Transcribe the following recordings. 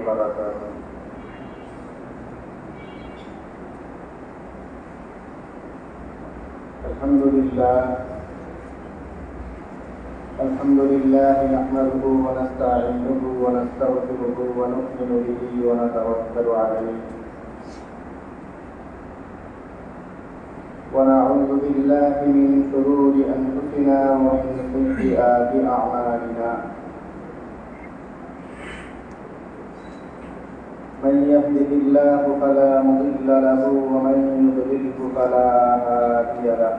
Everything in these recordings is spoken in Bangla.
وبركاته. الحمد لله نحمده ونستعينه ونستغفره ونؤمن به ونتوكل عليه ونعوذ بالله من شرور أنفسنا ومن سيئات أعمالنا. من يهده الله فلا مضل له ومن يضلله فلا هادي له.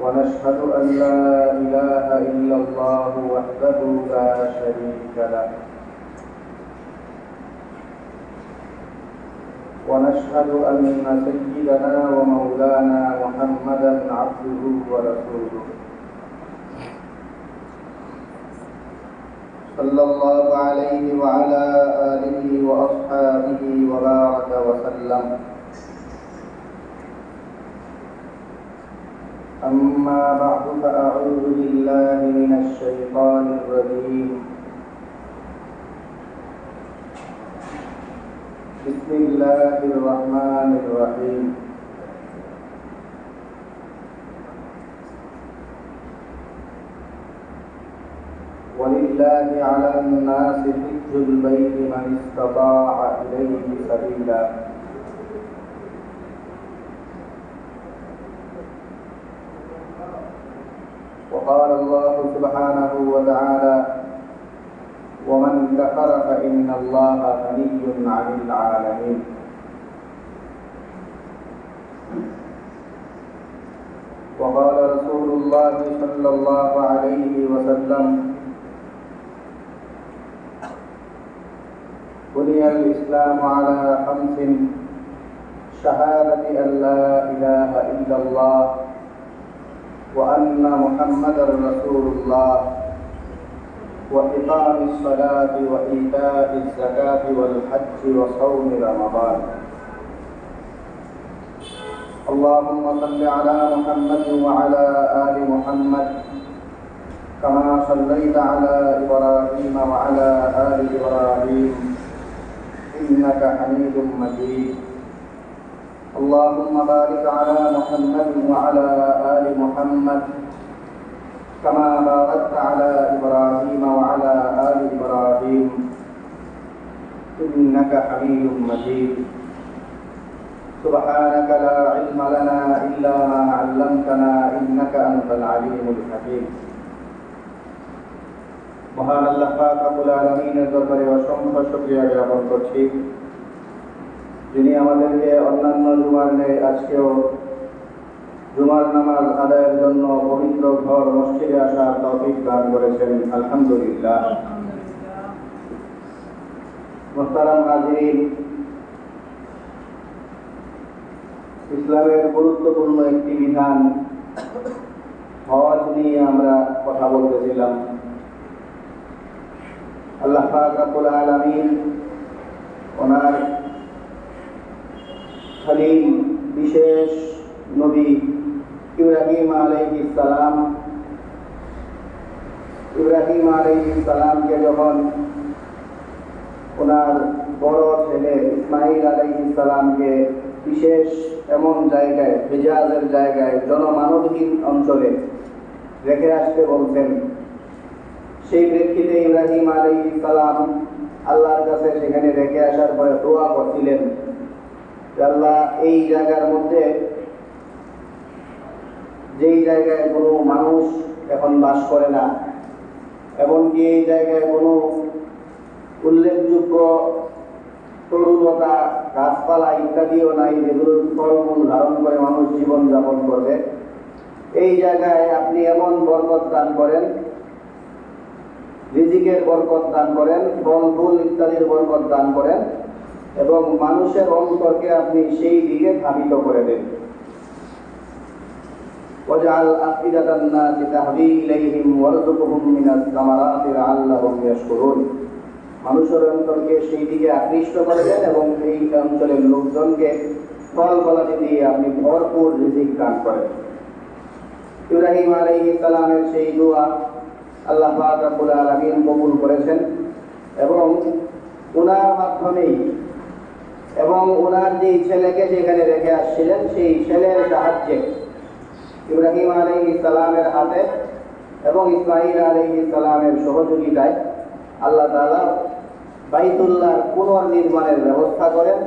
ونشهد أن لا إله إلا الله وحده لا شريك له. ونشهد أن سيدنا ومولانا محمدا عبده ورسوله صلى الله عليه وعلى آله وأصحابه وبارك وسلم. أما بعد فأعوذ بالله من الشيطان الرجيم. بسم الله الرحمن الرحيم. ولله على الناس حج البيت من استطاع إليه سبيلا. وقال الله سبحانه وتعالى: ومن كفر فإن الله غني عن العالمين. وقال رسول الله صلى الله عليه وسلم: بني الإسلام على 5: شهادة أن لا إله إلا الله وأن محمدا رسول الله وإقام الصلاة وإيتاء الزكاة والحج وصوم رمضان. اللهم صل على محمد وعلى آل محمد كما صليت على إبراهيم وعلى آل إبراهيم إنك حميد مجيد. اللهم بارك على محمد وعلى آل محمد كما باركت على إبراهيم وعلى آل إبراهيم إنك حميد مجيد. سبحانك لا علم لنا إلا ما علمتنا إنك أنت العليم الحكيم. মহান আল্লাহ পাক রব্বুল আলামিনের দরবারে অসংখ্য শুকরিয়া জ্ঞাপন করছি, যিনি আমাদেরকে অন্যান্য জুমার ন্যায় আজকেও জুমার নামাজ আদায়ের জন্য পবিত্র ঘর মসজিদে আসার তৌফিক দান করেছেন। আলহামদুলিল্লাহ। মুহতারাম হাজিরিন, ইসলামের গুরুত্বপূর্ণ একটি বিধান হজ নিয়ে আমরা কথা বলতেছিলাম। আল্লাহ পাক রব্বুল আলামিন ওনার খলিল বিশেষ নবী ইব্রাহিম আলাইহিস সালামকে যখন ওনার বড় ছেলে ইসমাইল আলাইহিস সালামকে বিশেষ এমন জায়গায়, হিজাজের জায়গায়, জনমানবহীন অঞ্চলে রেখে আসতে বলছেন, সেই প্রেক্ষিতে ইব্রাহিম আলাইহিস সালাম আল্লাহর কাছে সেখানে রেখে আসার পরে দোয়া করছিলেন, আল্লাহ এই জায়গার মধ্যে, যেই জায়গায় কোনো মানুষ এখন বাস করে না, এমনকি এই জায়গায় কোনো উল্লেখযোগ্য তরুলতা, গাছপালা ইত্যাদিও নাই, যেগুলোর ফলমূল ধারণ করে মানুষ জীবন যাপন করবে, এই জায়গায় আপনি এমন বরকত দান করেন, রিজিকের বরকত দান করেন, ফল ফুল ইত্যাদির বরকত দান করেন এবং মানুষের অন্তরকে আপনি সেই দিকে ধাবিত করে দেন। ওয়াজআল আফইদাতান নাসি তাহবি ইলাইহিম ওয়ারযুকহুম মিনাস সামারাতি লাআল্লাহুম ইয়াশকুরুন। মানুষের অন্তরকে সেই দিকে আকৃষ্ট করে দেন এবং এই অঞ্চলের লোকজনকে ফল ফলাদি দিয়ে আপনি ভরপুর রিজিক দান করেন। ইব্রাহিম আলাইহিস সালামের সেই দোয়া আল্লাহ পাক রব্বুল আলামিন কবুল করেছেন এবং ওনার মাধ্যমেই এবং ওনার যেই ছেলেকে সেখানে রেখে আসছিলেন সেই ছেলের সাহায্যে ইব্রাহিম আলাইহিস সালামের হাতে এবং ইসমাঈল আলাইহিস সালামের সহযোগিতায় আল্লাহ তাআলা বাইতুল্লাহর পুনর্নির্মাণের ব্যবস্থা করেন।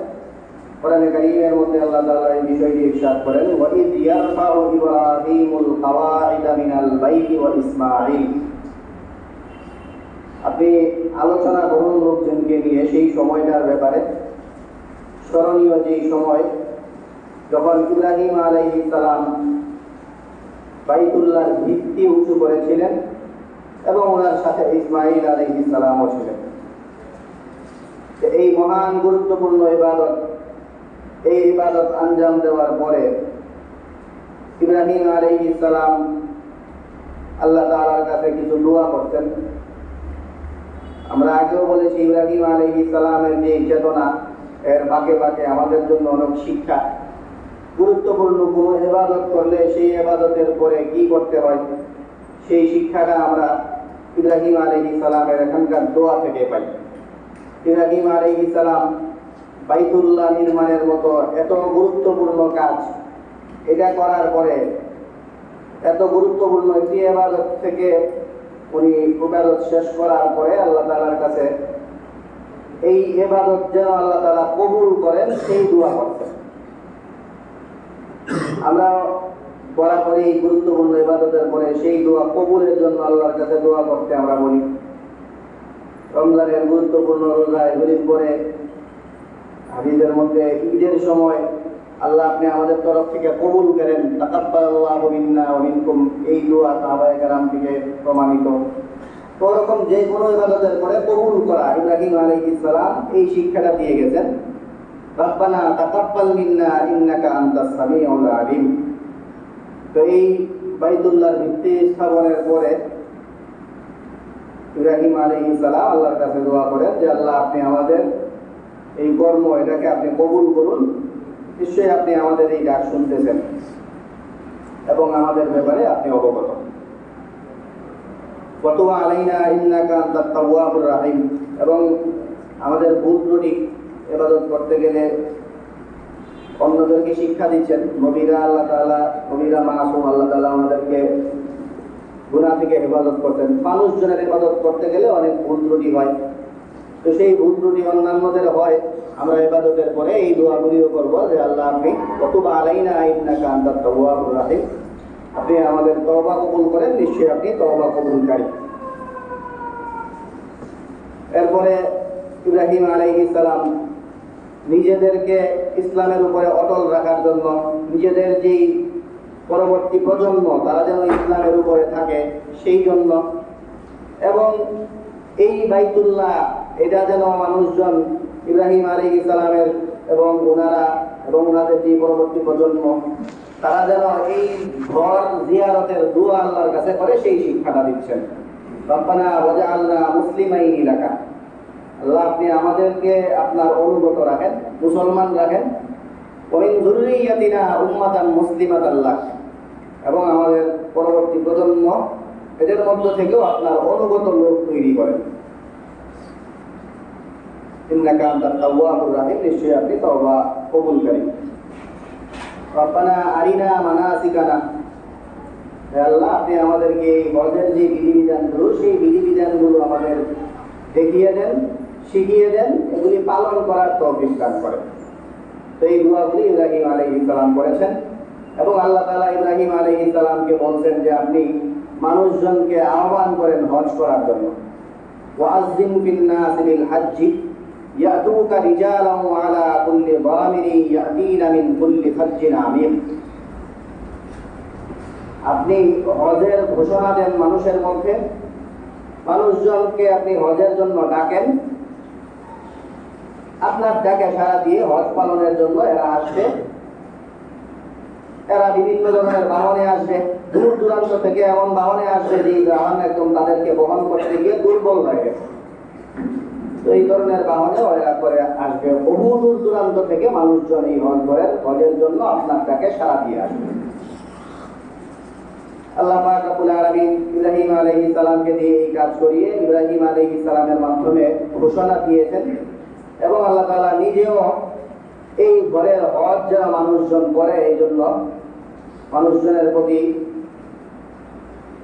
কোরআনে কারীমের মধ্যে আল্লাহ তাআলা এই বিষয়টি ইরশাদ করেন, ওয়া ইয ইয়ারফাউ ইব্রাহিমুল কাওয়াইদা মিনাল বাইতি ওয়া ইসমাঈল। আপনি আলোচনা করুন লোকজনকে নিয়ে সেই সময়টার ব্যাপারে। স্মরণীয় যেই সময় যখন ইব্রাহিম আলাইহিস সালাম বাইতুল্লাহর ভিত্তি উঁচু করেছিলেন এবং ওনার সাথে ইসমাঈল আলাইহিস সালামও ছিলেন। এই মহান গুরুত্বপূর্ণ ইবাদত, এই ইবাদত আঞ্জাম দেওয়ার পরে ইব্রাহিম আলাইহিস সালাম আল্লাহ তাআলার কাছে কিছু দোয়া করতেন। আমরা আগেও বলেছি ইব্রাহিম আলাইহিস সালামের যে চেতনা, এর বাঁকে বাঁকে আমাদের জন্য অনেক শিক্ষা। গুরুত্বপূর্ণ কোনো ইবাদত করলে সেই ইবাদতের পরে কি করতে হয় সেই শিক্ষাটা আমরা ইব্রাহিম আলাইহিস সালামের এখানকার দোয়া থেকে পাই। ইব্রাহিম আলাইহিস সালাম বাইতুল্লাহ নির্মাণের মতো এত গুরুত্বপূর্ণ কাজ এটা করার পরে, এত গুরুত্বপূর্ণ একটি ইবাদত থেকে উনি ইবাদত শেষ করার পরে আল্লাহ তাআলার কাছে এই ইবাদত যেন আল্লাহ তাআলা কবুল করেন সেই দোয়া করতেন। আমরা বরাবরই এই গুরুত্বপূর্ণ ইবাদতের পরে সেই দোয়া কবুলের জন্য আল্লাহর কাছে দোয়া করতে আমরা বলি। রমজানের গুরুত্বপূর্ণ রোজা এগুলির পরে হাদিসের মধ্যে ঈদের সময় আল্লাহ আপনি আমাদের তরফ থেকে কবুল করেন, তাকাব্বালাল্লাহু মিন্না ওয়া মিনকুম, এই দোয়া সাহাবায়ে কেরাম থেকে প্রমাণিত। তো ওরকম যে কোনো ইবাদতের পরে কবুল করা ইব্রাহিম আলাইহিস সালাম এই শিক্ষাটা দিয়ে গেছেন, রাব্বানা তাকাব্বাল মিন্না ইন্নাকা আনতাস সামিউল আলিম। তো এই বাইতুল্লাহর ভিত্তি স্থাপনের পরে ইব্রাহিম আলাইহিস সালাম আল্লাহর কাছে দোয়া করেন যে আল্লাহ আপনি আমাদের এই কর্ম এটাকে আপনি কবুল করুন, নিশ্চয়ই আপনি আমাদের এই ডাক শুনতেছেন এবং আমাদের ব্যাপারে আপনি অবগত। ওয়াতুব আলাইনা ইন্নাকা আনতাত তাওয়াবুর রাহিম। এবং আমাদের ভুল ত্রুটি ইবাদত করতে গেলে অন্যদেরকে শিক্ষা দিচ্ছেন। নবীরা আল্লাহ তাআলা, নবীরা মাসুম, আল্লাহ তাআলা আমাদেরকে গুনাহ থেকে হেফাজত করতেন। মানুষজনের ইবাদত করতে গেলে অনেক ভুল ত্রুটি হয়, তো সেই ভুল ত্রুটি অন্যান্যদের হয়। আমরা ইবাদতের পরে এই দোয়াগুলিও করবো যে আল্লাহ আপনি ওয়াতুব আলাইনা ইন্নাকা আনতাত তাওয়াবুর রাহিম, আপনি আমাদের তওবা কবুল করেন, নিশ্চয়ই আপনি তওবা কবুলকারী। এরপরে ইব্রাহিম আলাইহিস সালাম নিজেদেরকে ইসলামের উপরে অটল রাখার জন্য, নিজেদের যেই পরবর্তী প্রজন্ম তারা যেন ইসলামের উপরে থাকে সেই জন্য, এবং এই বাইতুল্লাহ এটা যেন মানুষজন ইব্রাহিম আলাইহিস সালামের এবং ওনাদের যে পরবর্তী প্রজন্ম তারা যেন এই ঘর জিয়ারতের দোয়া আল্লাহর কাছে করে সেই শিক্ষাটা দিচ্ছেন। রব্বানা ওয়াজআলনা মুসলিমাইনি লাকা, আল্লাহ আপনি আমাদেরকে আপনার অনুগত রাখেন, মুসলমান রাখেন। ওয়া মিন যুররিয়াতিনা উম্মাতান মুসলিমাতান লাক, এবং আমাদের পরবর্তী প্রজন্ম এদের মধ্য থেকেও আপনার অনুগত লোক তৈরি করেন। ইন্নাকা আনতাত তাওয়াবুর রাহিম, নিশ্চয়ই আপনি তওবা কবুলকারী। রব্বানা আরিনা মানাসিকানা, হে আল্লাহ আপনি আমাদেরকে এই হজের যে বিধিবিধানগুলো সেই বিধিবিধানগুলো আমাদের দেখিয়ে দেন, শিখিয়ে দেন, এগুলি পালন করার তৌফিক দান করেন। তো এই দোয়াগুলি ইব্রাহিম আলাইহিস সালাম করেছেন এবং আল্লাহ তাআলা ইব্রাহিম আলাইহিস সালামকে বলছেন যে আপনি মানুষজনকে আহ্বান করেন হজ করার জন্য। ওয়াযিম ফিন নাসি বিল হজ্জি ইয়াতুকা রিজালান ওয়া আলা কুল্লি যামিরিন ইয়াতিনা মিন কুল্লি ফাজ্জিন আমিক, আপনি হজের ঘোষণা দেন মানুষের মধ্যে, মানুষজনকে আপনি হজের জন্য ডাকেন, আপনার ডাকে সাড়া দিয়ে হজ পালনের জন্য এরা আসবে। এরা বিভিন্ন ধরনের বাহনে আসবে, দূর দূরান্ত থেকে এমন বাহনে আসবে যে বাহন একদম তাদেরকে বহন করতে গিয়ে দুর্বল হয়ে গেছে। তো এই ধরনের বাহনে এরা করে আসবে, বহু দূর দূরান্ত থেকে মানুষজন এই হজ করেন, হজের জন্য আপনার ডাকে সাড়া দিয়ে আসবে। আল্লাহ পাক রব্বুল আলামিন ইব্রাহিম আলাইহিস সালামকে দিয়ে এই কাজ করিয়ে ইব্রাহিম আলাইহিস সালামের মাধ্যমে ঘোষণা দিয়েছেন এবং আল্লাহ তাআলা নিজেও এই ঘরের হজ যারা মানুষজন করে এই জন্য মানুষজনের প্রতি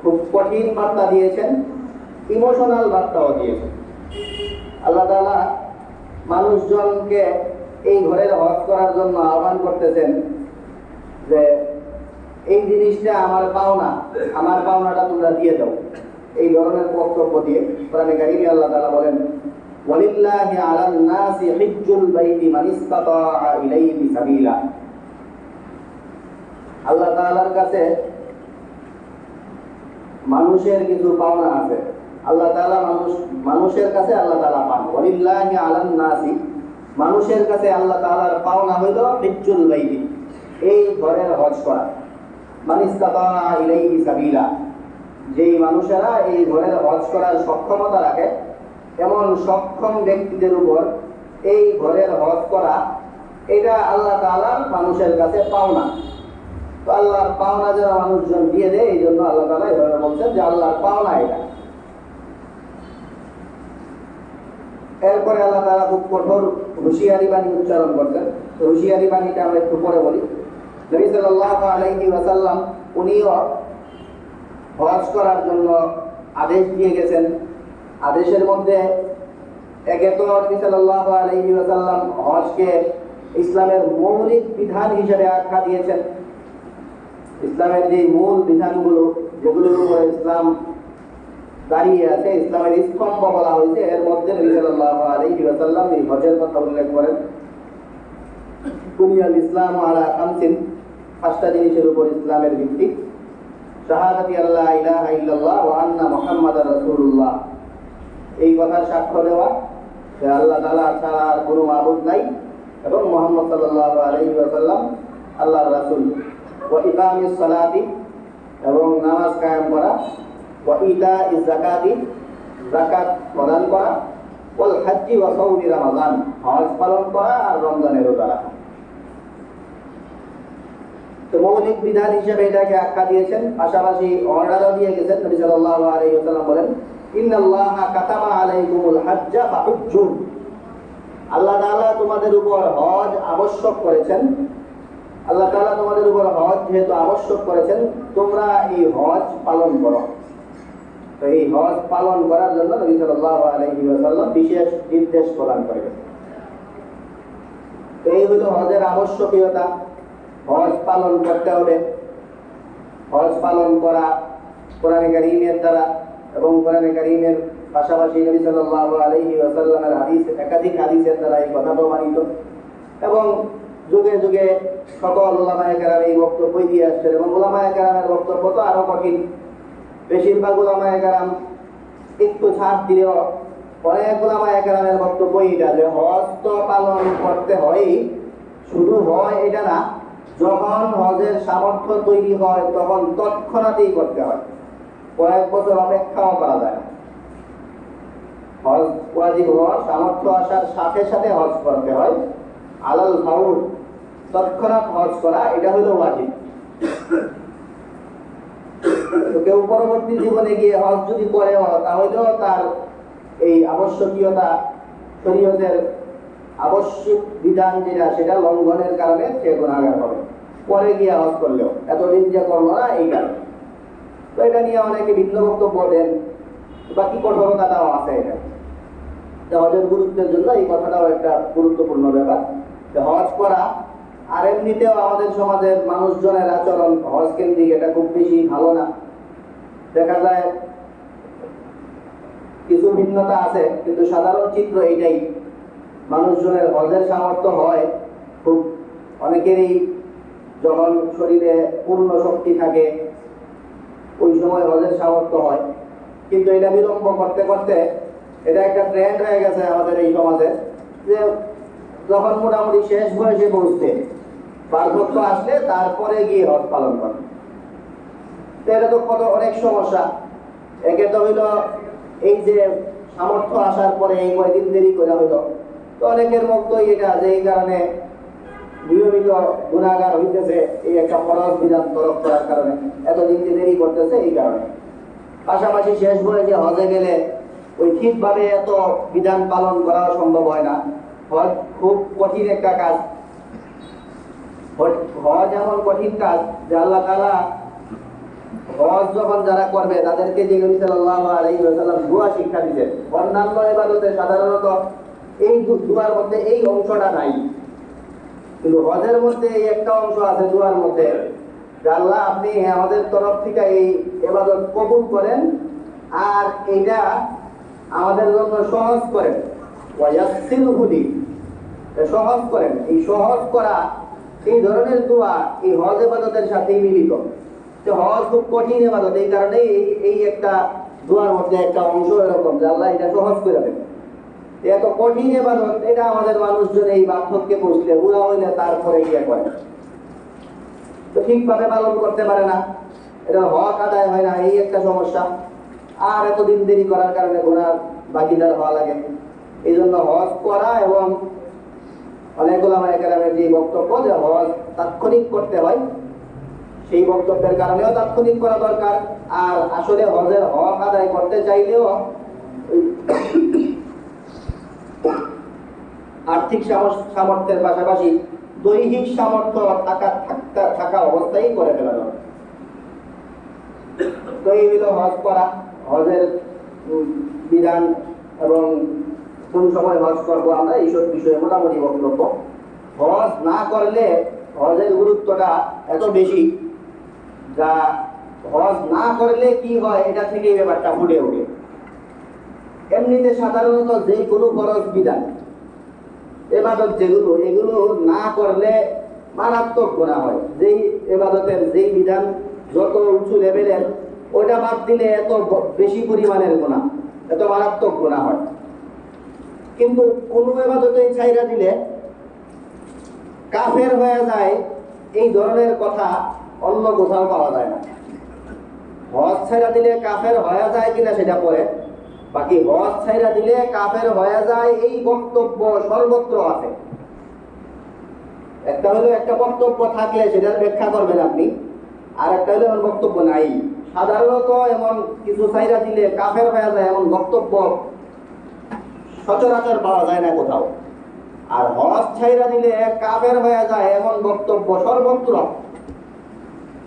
খুব কঠিন বার্তা দিয়েছেন, ইমোশনাল বার্তাও দিয়েছেন। আল্লাহ তাআলা মানুষজনকে এই ঘরের হজ করার জন্য আহ্বান করতেছেন যে এই জিনিসটা আমার পাওনাটা তোমরা দিয়ে দাও। এই ধরনের বক্তব্য দিয়ে কোরআনে কারিমে আল্লাহ তাআলা বলেন ওয়ালিল্লাহি আলান নাসি হিজ্জুল বাইতি মান ইসতাতাআ ইলাইহি সাবিলা। আল্লাহ তাআলার কাছে মানুষের কিছু পাওনা আছে। আল্লাহ তাআলা মানুষের কাছে আল্লাহ তাআলা পান। ওয়ালিল্লাহি আলান নাসি, মানুষের কাছে আল্লাহ তাআলার পাওনা হইল হিজ্জুল বাইতি, এই ঘরের হজ করা। মান ইসতাতাআ ইলাইহি সাবিলা, যেই মানুষেরা এই ঘরের হজ করার সক্ষমতা রাখে এমন সক্ষম ব্যক্তিদের উপর এই ঘরের হজ করা, এটা আল্লাহ তাআলার মানুষের কাছে পাওনা। তো আল্লাহর পাওনা যারা মানুষজন দিয়ে দেয়, এই জন্য আল্লাহ তাআলা এভাবে বলছেন যে আল্লাহর পাওনা এটা। এরপরে আল্লাহ তাআলা খুব কঠোর হুঁশিয়ারি বাণী উচ্চারণ করছেন। তো হুঁশিয়ারি বাণীটা আমরা একটু পরে বলি। নবী সাল্লাল্লাহু আলাইহি ওয়াসাল্লাম উনিও হজ করার জন্য আদেশ দিয়ে গেছেন। আদেশের মধ্যে একে তো নবী সাল্লাল্লাহু আলাইহি ওয়াসাল্লাম হজকে ইসলামের মৌলিক বিধান হিসেবে আখ্যা দিয়েছেন। ইসলামের যে মূল বিধানগুলো, যেগুলোর উপরে ইসলাম দাঁড়িয়ে আছে, ইসলামের স্তম্ভ বলা হয়েছে, এর মধ্যে নবী সাল্লাল্লাহু আলাইহি ওয়াসাল্লাম এই হজের কথা উল্লেখ করেন। বুনিয়াল ইসলামু আলা খামসিন, পাঁচটা জিনিসের উপর ইসলামের ভিত্তি। শাহাদাতি আল্লা ইলাহা ইল্লাল্লাহ ওয়া আন্না মুহাম্মাদার রাসূলুল্লাহ, এই কথার সাক্ষ্য দেওয়া যে আল্লাহ তাআলা ছাড়া আর কোনো মাবুদ নাই এবং মুহাম্মদ সাল্লাল্লাহু আলাইহি ওয়াসাল্লাম আল্লাহর রাসূল। ওয়া ইকামিস সালাতি, এবং নামাজ কায়েম করা। ওয়া ইতাইজ যাকাতি, যাকাত প্রদান করা। ওয়াল হজ্জি ওয়া সাওমি রমাদান, হজ পালন করা আর রমজানের রোজা রাখা। তো মৌলিক বিধান হিসেবে এটাকে আখ্যা দিয়েছেন, পাশাপাশি অর্ডারও দিয়ে গেছেন। নবী সাল্লাল্লাহু আলাইহি ওয়াসাল্লাম বলেন ইন্নাল্লাহা কাতাবা আলাইকুমুল হজ্জা ফাহুজ্জু, আল্লাহ তাআলা তোমাদের উপর হজ আবশ্যক করেছেন। আল্লাহ তাআলা তোমাদের উপর হজ যেহেতু আবশ্যক করেছেন, তোমরা এই হজ পালন করো। তো এই হজ পালন করার জন্য নবী সাল্লাল্লাহু আলাইহি ওয়াসাল্লাম বিশেষ নির্দেশ প্রদান করেছেন। এই হলো হজের আবশ্যকীয়তা। হজ পালন করতে হবে। হজ পালন করা কোরআনে কারীমের দ্বারা এবং কোরআনে কারীমের পাশাপাশি নবী সাল্লাল্লাহু আলাইহি ওয়াসাল্লামের হাদিস, একাধিক হাদিসের দ্বারা এই কথা প্রমাণিত। এবং যুগে যুগে সকল উলামায়ে কেরাম এই বক্তব্য দিয়ে আসছেন এবং উলামায়ে কেরামের বক্তব্য তো আরো কঠিন। বেশিরভাগ উলামায়ে কেরাম একটু ছাড় দিলেও অনেক উলামায়ে কেরামের বক্তব্য এটা যে হজ তো পালন করতে হয়, শুধু হয় এটা না, যখন হজের সামর্থ্য তৈরি হয় তখন তৎক্ষণাতেই করতে হয়, কয়েক বছর অপেক্ষাও করা যায় না। হজ ওয়াজিব হওয়ার সামর্থ্য আসার সাথে সাথে হজ করতে হয়। আলাল ফাউর, তৎক্ষণাৎ হজ করা, এটা হলো ওয়াজিব। কেউ পরবর্তী জীবনে গিয়ে হজ যদি করে তাহলেও তার এই আবশ্যকীয়তা, শরীয়তের আবশ্যক বিধান যেটা, সেটা লঙ্ঘনের কারণে সে গুনাহগার হবে পরে গিয়ে হজ করলেও, এতদিন যে করলো না এই কারণে। তো এটা নিয়ে অনেকে ভিন্ন বক্তব্য দেন, বাকি কঠোরতাটাও আছে। এটা হজের গুরুত্বের জন্য এই কথাটাও একটা গুরুত্বপূর্ণ ব্যাপার। হজ করা আর এমনিতেও আমাদের সমাজের মানুষজনের আচরণ হজ কেন্দ্রিক, এটা খুব বেশি ভালো না। দেখা যায় কিছু ভিন্নতা আছে, কিন্তু সাধারণ চিত্র এইটাই। মানুষজনের হজের সামর্থ্য হয় খুব, অনেকেরই যখন শরীরে পূর্ণ শক্তি থাকে ওই সময় হজের সামর্থ্য হয়, কিন্তু এটা বিলম্ব করতে করতে এটা একটা ট্রেন্ড হয়ে গেছে আমাদের এই সমাজে, যে যখন মোটামুটি শেষ বয়সে পৌঁছতে বার্ধক্য আসলে তারপরে গিয়ে হজ পালন করে। তো এটা তো অনেক সমস্যা। একে তো হইল এই যে সামর্থ্য আসার পরে এই কয়েকদিন দেরি করে হইল, তো অনেকের মতো এটা যে এই কারণে নিয়মিত গুনাহগার হইতেছে এই একটা ফরজ বিধান তরক করার কারণে, এতদিন যে দেরি করতেছে এই কারণে। পাশাপাশি শেষ বয়সে হজে গেলে ওই ঠিকভাবে এত বিধান পালন করা সম্ভব হয় না। হজ খুব কঠিন একটা কাজ। হজ এমন কঠিন কাজ যে আল্লাহ তাআলা হজ যখন যারা করবে তাদেরকে যে নবী সাল্লাল্লাহু আলাইহি ওয়াসাল্লাম দোয়া শিক্ষা দিতেন, অন্যান্য ইবাদতে সাধারণত এই দোয়ার মধ্যে এই অংশটা নাই, কিন্তু হজের মধ্যে এই একটা অংশ আছে দোয়ার মধ্যে যে আল্লাহ আপনি আমাদের তরফ থেকে এই ইবাদত কবুল করেন আর এটা আমাদের জন্য সহজ করেন, ওয়ায়াসসিরহু লি, সহজ করেন। এই সহজ করা এই ধরনের দোয়া এই হজ ইবাদতের সাথেই মিলিত। যে হজ খুব কঠিন ইবাদত, এই কারণে এই একটা দোয়ার মধ্যে একটা অংশ এরকম যে আল্লাহ এটা সহজ করে দেন। এত কঠিন ইবাদত, এটা আমাদের মানুষজন এই বার্ধক্যে পৌঁছলে বুড়া হইলে তারপরে গিয়ে করে, তো ঠিকভাবে পালন করতে পারে না, এটা হক আদায় হয় না, এই একটা সমস্যা। আর এতদিন দেরি করার কারণে গুনার বাকিদার হওয়া লাগে। এই জন্য হজ করা এবং অনেক উলামায়ে কেরামের যে বক্তব্য যে হজ তাৎক্ষণিক করতে হয়, সেই বক্তব্যের কারণেও তাৎক্ষণিক করা দরকার। আর আসলে হজের হক আদায় করতে চাইলেও আর্থিক সামর্থ্যের পাশাপাশি দৈহিক সামর্থ্য থাকা অবস্থায় করে ফেলা দরকার। তো এই হলো হজ করা, হজের বিধান এবং কোন সময় হজ করবো আমরা, এইসব বিষয়ে মোটামুটি বক্তব্য। হজ না করলে হজের গুরুত্বটা এত বেশি, যা হজ না করলে কি হয় এটা থেকে ব্যাপারটা ফুটে ওঠে। এমনিতে সাধারণত যে কোনো ফরজ বিধান ইবাদত যেগুলো, এগুলো না করলে মারাত্মক গুনাহ হয়। যেই ইবাদতের যেই বিধান যত উঁচু লেভেলের, ওটা বাদ দিলে এত বেশি পরিমাণের গুনাহ, এত মারাত্মক গুনাহ হয়। কিন্তু কোন ইবাদতে ছাইরা দিলে কাফের হয়ে যায়, এই ধরনের কথা অন্য কোথাও পাওয়া যায় না। হজ ছাইরা দিলে কাফের হয়ে যায় কিনা সেটা পরে, বাকি হজ ছাইরা দিলে কাফের হয়ে যায় এই বক্তব্য সর্বত্র আছে। একটা হলো একটা বক্তব্য থাকলে সেটার ব্যাখ্যা করবেন আপনি, আর একটা হলো এমন বক্তব্য নাই। সাধারণত এমন কিছু ছাইরা দিলে কাফের হয়ে যায় এমন বক্তব্য সচরাচর পাওয়া যায় না কোথাও। আর হজ ছাইরা দিলে কাফের হয়ে যায় এমন বক্তব্য সর্বত্র।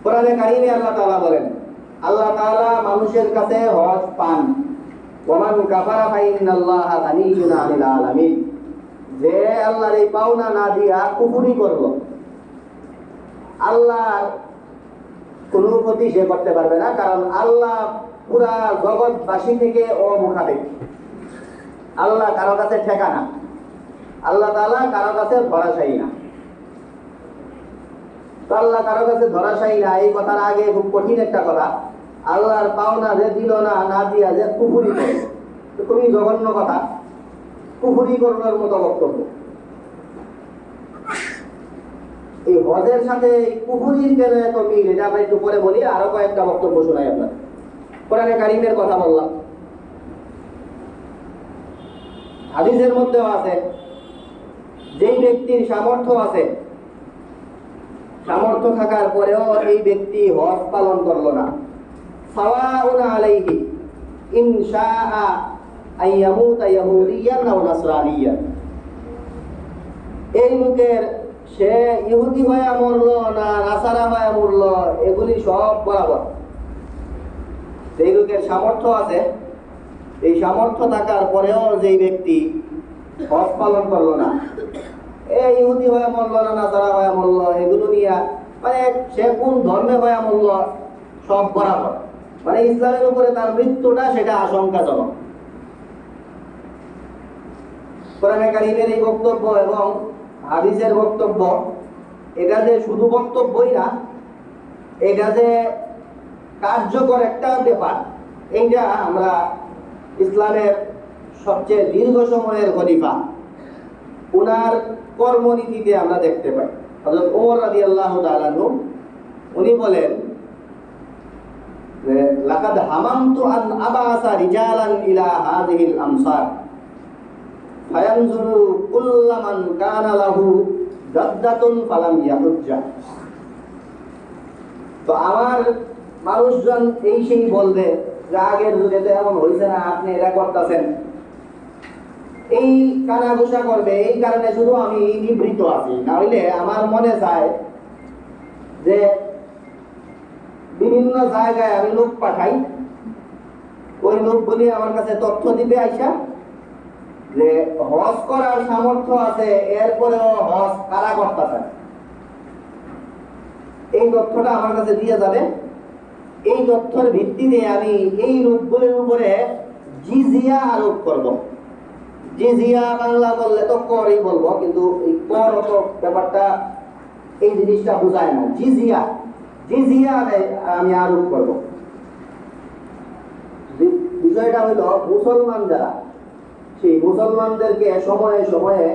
কোরআনে কারিমে আল্লাহ তাআলা বলেন, আল্লাহ তাআলা মানুষের কাছে হজ পান, ওমান কাফারা ফাইন্নাল্লাহা গানিয়্যুন আনিল আলামিন, যে আল্লাহর এই পাওনা না দিয়া কুফরি করলো, আল্লাহর কোনো ক্ষতি সে করতে পারবে না, কারণ আল্লাহ পুরা জগৎবাসী থেকে অমুখাপেক্ষ। আল্লাহ কারো কাছে ঠেকানা, আল্লাহ তাআলা কারো কাছে ধরাশায়ী না। তো আল্লাহ কারো কাছে ধরাশায়ী না, এই কথার আগে খুব কঠিন একটা কথা, আল্লাহর পাওনা যে দিল না, না দিয়া যে কুফরি করে, তো খুবই জঘন্য কথা, কুফরি করার মতো বক্তব্য। এই হজের সাথে কুফরির কেন এত মিল, এটা আমরা একটু পরে বলি। আরো কয়েকটা বক্তব্য শোনাই আপনার। কোরআনে কারিমের কথা বললাম, হাদিসের মধ্যেও আছে, যেই ব্যক্তির সামর্থ্য আছে, সামর্থ্য থাকার পরেও এই ব্যক্তি হজ পালন করলো না, সাওয়াউন আলাইহি ইন শাআ আইয়ামুতা ইয়াহুদিয়ান আও নাসরানিয়ান, এই লোকের সে ইহুদি হয়ে মরলো না নাসারা হয়ে মরলো, এগুলি সব বরাবর। যেই লোকের সামর্থ্য আছে, এই সামর্থ্য থাকার পরেও যেই ব্যক্তি হজ পালন করলো না, ইহুদি হয়ে মরলো না নাসারা হয়ে মরলো, এগুলো নিয়ে মানে সে কোন ধর্মে হয়ে মরলো সব বরাবর, মানে ইসলামের উপরে তার মৃত্যুটা সেটা আশঙ্কাজনক। কোরআনে কারিমের এই বক্তব্য এবং হাদিসের বক্তব্য, এটা যে শুধু বক্তব্যই না, এটা যে কার্যকর একটা ব্যাপার, এইটা আমরা ইসলামের সবচেয়ে দীর্ঘ সময়ের খলিফা উনার কর্মনীতিতে আমরা দেখতে পাই। হযরত ওমর রাদিয়াল্লাহু তাআলা আনহু উনি বলেন যে লাকাদ হামামতু আন আবাসা রিজালান ইলা হাযিহিল আমসার ফায়ানজুরু কুল্লামান কানা লাহু দাদ্দাতুন ফালাম ইয়াহুজ্জা। তো আমার মানুষজন এই সেই বলবে যে আগের যুগে তো এমন হয়েছে না, আপনি এটা করতেছেন, এই কানাঘুষা করবে। এই কারণে শুধু আমি নিবৃত আছি, না হইলে আমার মনে চায় যে বিভিন্ন জায়গায় আমি লোক পাঠাই, ওই লোকগুলি আমার কাছে তথ্য দিবে আইসা যে হজ করার সামর্থ্য আছে, এরপরেও হজ কারা করতেছে, এই তথ্যটা আমার কাছে দিয়ে যাবে। এই তথ্যের ভিত্তিতে আমি এই লোকগুলির উপরে জিজিয়া আরোপ করব। জিজিয়া বাংলা বললে তো করই বলবো, কিন্তু এই কর অত ব্যাপারটা এই জিনিসটা বোঝায় না। জিজিয়া জিজিয়া আমি আরোপ করব। বিষয়টা হলো মুসলমান যারা, সেই মুসলমানদেরকে সময়ে সময়ে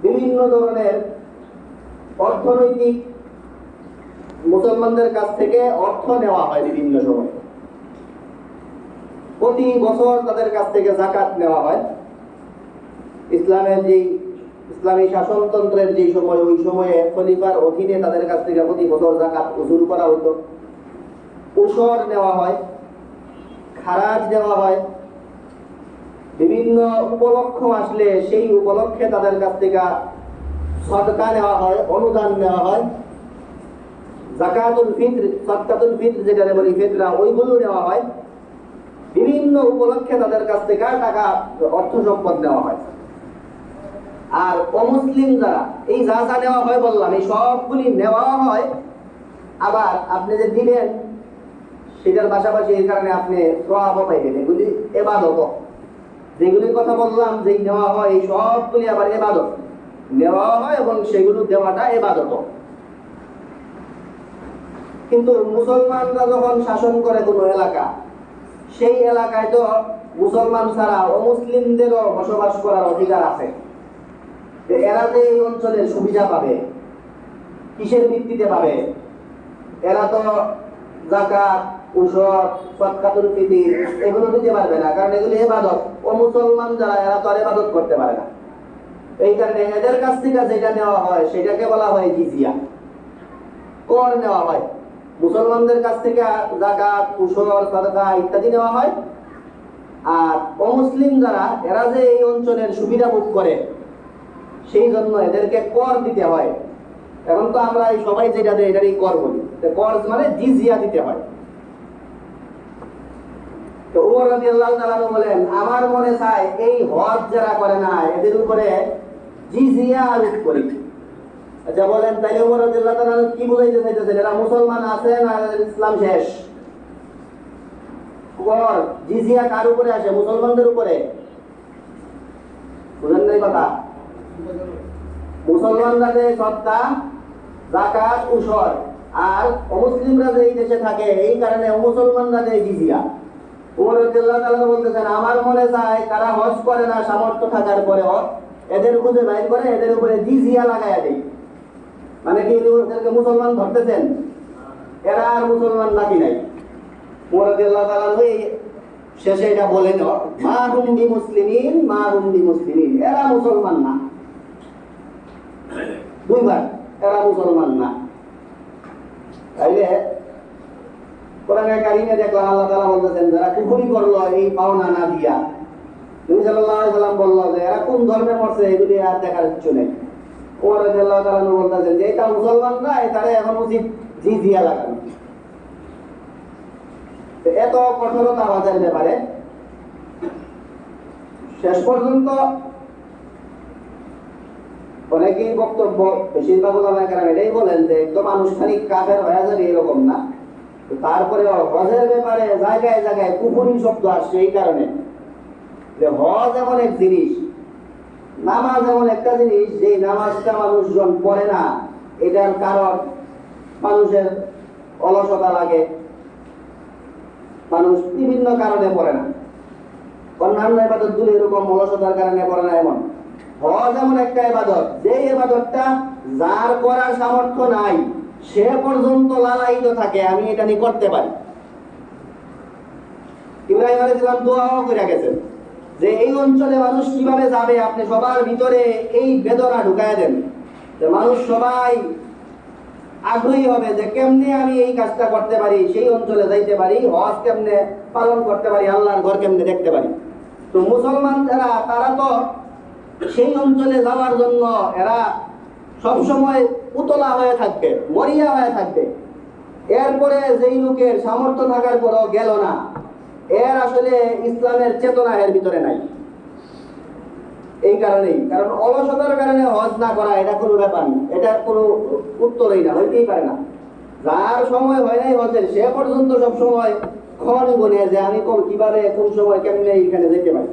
বিভিন্ন ধরনের অর্থনৈতিক, মুসলমানদের কাছ থেকে অর্থ নেওয়া হয় বিভিন্ন সময়। প্রতি বছর তাদের কাছ থেকে যাকাত নেওয়া হয়। ইসলামী শাসনতন্ত্রের যে সময়, ওই সময়ে খলিফার অধীনে তাদের কাছ থেকে প্রতি বছর যাকাত উসুল করা হতো। উসর নেওয়া হয়, খারাজ দেওয়া হয়। বিভিন্ন উপলক্ষ আসলে সেই উপলক্ষে তাদের কাছ থেকে সদকা নেওয়া হয়, অনুদান নেওয়া হয়। যাকাতুল ফিত্র, সাদকাতুল ফিত্র যেটা বলি ফিতরা, ওইগুলো নেওয়া হয়। বিভিন্ন উপলক্ষে তাদের কাছ থেকে টাকা, অর্থ সম্পদ নেওয়া হয়। আর অমুসলিম যারা, এই যা যা নেওয়া হয় বললাম, এই সবগুলি নেওয়া হয়। আবার আপনি যে দিবেন সেটার পাশাপাশি এই কারণে আপনি সওয়াবও পাইবেন। এগুলি ইবাদত, যেগুলির কথা বললাম, যেই নেওয়া হয়, এই সবগুলি আবার ইবাদত নেওয়া হয় এবং সেগুলো দেওয়াটা ইবাদত। কিন্তু মুসলমানরা যখন শাসন করে কোনো এলাকা, সেই এলাকায় তো মুসলমান ছাড়া অমুসলিমদেরও বসবাস করার অধিকার আছে। এরা যে এই অঞ্চলের সুবিধা পাবে, কিসের ভিত্তিতে পাবে? এরা তো যাকাত, উসর, সাদকাতুল ফিতর এগুলো দিতে পারবে না, কারণ এগুলো ইবাদত। ও মুসলমান যারা, এরা তো আর ইবাদত করতে পারে না। এই কারণে এদের কাছ থেকে যেটা নেওয়া হয় সেটাকে বলা হয় জিজিয়া, কর নেওয়া হয়। মুসলমানদের কাছ থেকে যাকাত, উসর, সাদকা ইত্যাদি নেওয়া হয়। আর অমুসলিম যারা, এরা যে এই অঞ্চলের সুবিধা ভোগ করে, সেই জন্য এদেরকে কর দিতে হয়। এখন তো আমরা এই সবাই যেটা দেয় এটারই কর বলি, কর মানে জিজিয়া দিতে হয়। তো ওমর রাদিয়াল্লাহু তাআলা বলেন, আমার মনে চায় এই হজ যারা করে না এদের উপরে জিজিয়া আরোপ করি। আচ্ছা বলেন, তাইলে ওমর রাদিয়াল্লাহু তাআলা কি বুঝাইতে চাইতেছেন? এরা মুসলমান আছে না ইসলাম শেষ? কর জিজিয়া কার উপরে আসে? মুসলমানদের উপরে। বুঝেন নাই কথা? মুসলমানরা যে সদকা, যাকাত, উসর, আর অমুসলিমরা যে এই দেশে থাকে, এই কারণে মুসলমানরা যে জিজিয়া। ওমর রাদিয়াল্লাহু তাআলা বলতেছেন, আমার মনে চায় তারা হজ করে না সামর্থ্য থাকার পরেও এদের খুঁজে বাইর করে এদের উপরে জিজিয়া লাগায়া দেয়। মানে কি এদেরকে মুসলমান ধরতেছেন? এরা আর মুসলমান নাকি নাই। ওমর রাদিয়াল্লাহু তাআলা শেষে এটা বলেন, মা হুম বিমুসলিমিন, মা হুম বিমুসলিমিন, এরা মুসলমান না। দুইবার, এরা মুসলমান না। তাইলে কোরআনে কারিমে দেখলাম আল্লাহ তাআলা বলতেছেন, যারা কুফরি করলো এই পাওনা না দিয়া, নবী সাল্লাল্লাহু আলাইহি ওয়াসাল্লাম বলল যে এরা কোন ধর্মে মরছে এগুলি আর দেখার কিছু নেই। ওমর রাদিয়াল্লাহু তাআলা বলতেছেন যে এটা মুসলমানরা, এটারে এখন উচিত জিজিয়া লাগানো। এত কঠোরতা আমাদের ব্যাপারে শেষ পর্যন্ত অনেকেই বক্তব্য, বেশিরভাগ ওলামায়ে কেরাম এটাই বলেন যে একদম আনুষ্ঠানিক কাফের হয়ে যাবে এরকম না। তারপরে হজের ব্যাপারে জায়গায় জায়গায় কুফরি শব্দ আসছে এই কারণে যে হজ এমন এক জিনিস, নামাজ এমন একটা জিনিস, যে নামাজটা মানুষজন পড়ে না, এটার কারণ মানুষের অলসতা লাগে, মানুষ বিভিন্ন কারণে পড়ে না। অন্যান্য ইবাদতগুলো এরকম অলসতার কারণে পড়ে না। এমন হজ এমন একটা ইবাদত, যে ইবাদতটা যার করার সামর্থ্য নাই সে পর্যন্ত লালায়িত থাকে আমি এটা নিয়ে করতে পারি। ইব্রাহিম আলাইহিস সালাম দোয়াও করে গেছেন যে এই অঞ্চলে মানুষ কিভাবে যাবে, আপনি সবার ভিতরে এই বেদনা ঢুকায় দেন, যে মানুষ সবাই আগ্রহী হবে যে কেমনে আমি এই কাজটা করতে পারি, সেই অঞ্চলে যাইতে পারি, হজ কেমনে পালন করতে পারি, আল্লাহর ঘর কেমনে দেখতে পারি। তো মুসলমান যারা তারা তো সেই অঞ্চলে যাওয়ার জন্য এরা সবসময় উতলা হয়ে থাকবে, মরিয়া হয়ে থাকবে। এরপরে যেই লোকের সামর্থ্য থাকার পরও গেল না, এর আসলে ইসলামের চেতনা এর ভিতরে নাই। এই কারণেই, কারণ অলসতার কারণে হজ না করা এটা কোনো ব্যাপার না, এটার কোনো উত্তরই না, হইতেই পারে না। যার সময় হয় নাই হজের, সে পর্যন্ত সব সময় ক্ষণ গুনে যে আমি কিভাবে কোন সময় কেমনে এইখানে যেতে পারি।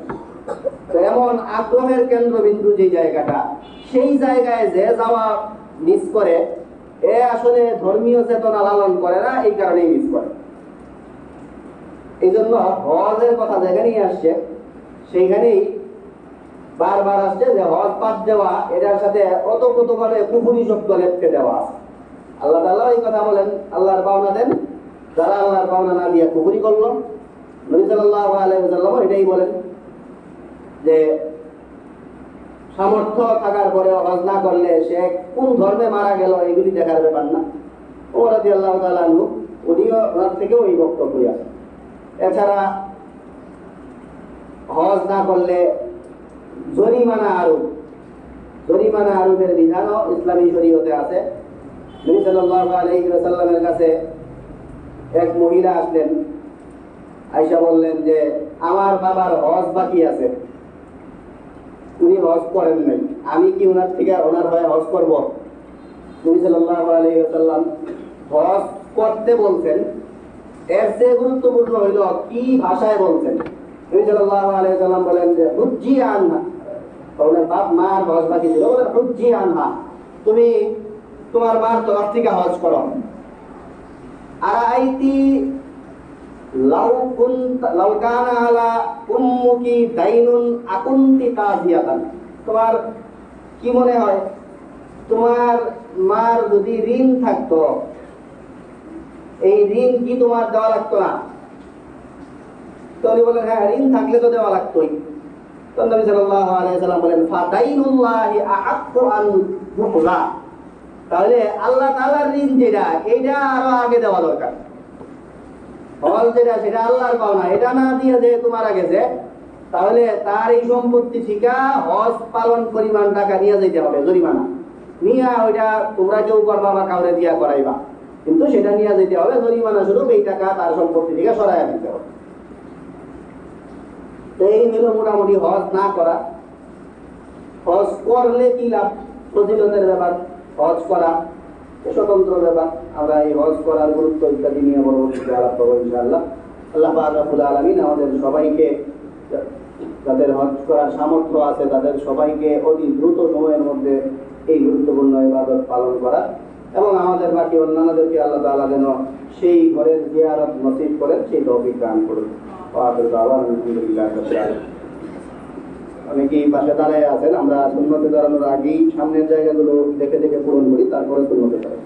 তো এমন আগ্রহের কেন্দ্রবিন্দু যে জায়গাটা, সেই জায়গায় যে যাওয়া মিস করে, এ আসলে ধর্মীয় চেতনা লালন করে না, এই কারণেই মিস করে। এই জন্য হজের কথা যেখানেই আসছে সেইখানেই বারবার আসছে যে হজ বাদ দেওয়া, এটার সাথে অতপ্রতভাবে কুফরি শব্দ লেপকে দেওয়া। আল্লাহ তাআলা এই কথা বলেন, আল্লাহর পাওনা দেন, যারা আল্লাহর পাওনা না দিয়ে কুফরি করলো। নবী সাল্লাল্লাহু আলাইহি ওয়াসাল্লাম এটাই বলেন যে সামর্থ্য থাকার পরে হজ না করলে সে কোন ধর্মে মারা গেল এগুলি দেখার ব্যাপার না। ওমর রাদিয়াল্লাহু তাআলা আনহু উনিও ওনার থেকেও এই বক্তব্যই আছে। এছাড়া হজ না করলে জরিমানা আরোপের বিধানও ইসলামী শরীয়তে আছে। নবী সাল্লাল্লাহু আলাইহি ওয়াসাল্লামের কাছে এক মহিলা আসলেন, আয়েশা বললেন যে আমার বাবার হজ বাকি আছে, উনি হজ করেন নাই, আমি কি ওনার থেকে ওনার হয়ে হজ করব? নবী সাল্লাল্লাহু আলাইহি ওয়াসাল্লাম হজ করতে বলছেন, এর চেয়ে গুরুত্বপূর্ণ হইল কি ভাষায় বলছেন। নবী সাল্লাল্লাহু আলাইহি ওয়াসাল্লাম বলেন যে হুজ্জি আনহা, ওনার বাপ মার হজ বাকি ছিল, বলেন হুজ্জি আনহা, তুমি তোমার মার তরফ থেকে হজ করো। আরাইতি লাউ কানা আলা উম্মুকি দাইনুন আকুনতি তাজিয়াতান, তোমার কি মনে হয় তোমার মার যদি ঋণ থাকতো, এই ঋণ কি তোমার দেওয়া লাগতো না? তো উনি বলেন হ্যাঁ, ঋণ থাকলে তো দেওয়া লাগতোই। তো নবী সাল্লাল্লাহু আলাইহি ওয়াসাল্লাম বলেন ফাদাইনুল্লাহি আহাক্কু আন yuqda, তাহলে আল্লাহ তাআলার ঋণ যেটা, এইটা আরো আগে দেওয়া দরকার। হজ যেটা, সেটা আল্লাহর পাওনা, এটা না দিয়ে যে তোমার আগে যে, তাহলে তার এই সম্পত্তি ঠিকা হজ পালন পরিমাণ টাকা নিয়ে যেতে হবে, জরিমানা নিয়ে ওইটা তোমরা কেউ করবা বা কাউরে দিয়া করাইবা, কিন্তু সেটা নিয়ে যেতে হবে, জরিমানা স্বরূপ এই টাকা তার সম্পত্তি থেকে সরাইয়া দিতে হবে। এই হলো মোটামুটি হজ না করা। হজ করলে কি লাভ, ফজিলতের ব্যাপার, হজ করা স্বতন্ত্র ব্যাপার। আমরা এই হজ করার গুরুত্ব ইত্যাদি নিয়ে পরবর্তীতে আলাপ করবো ইনশাআল্লাহ। আল্লাহ পাক রব্বুল আলামিন আমাদের সবাইকে, যাদের হজ করার সামর্থ্য আছে তাদের সবাইকে অতি দ্রুত সময়ের মধ্যে এই গুরুত্বপূর্ণ ইবাদত পালন করা, এবং আমাদের বাকি অন্যান্যদেরকে আল্লাহ তাআলা যেন সেই ঘরের জিয়ারত নসিব করেন, সেই তৌফিক দান করুন। অনেকেই পাশে দাঁড়ায় আছেন, আমরা সুন্নতে দাঁড়ানোর আগেই সামনের জায়গাগুলো দেখে দেখে পূরণ করি, তারপরে সুন্নতে দাঁড়াই।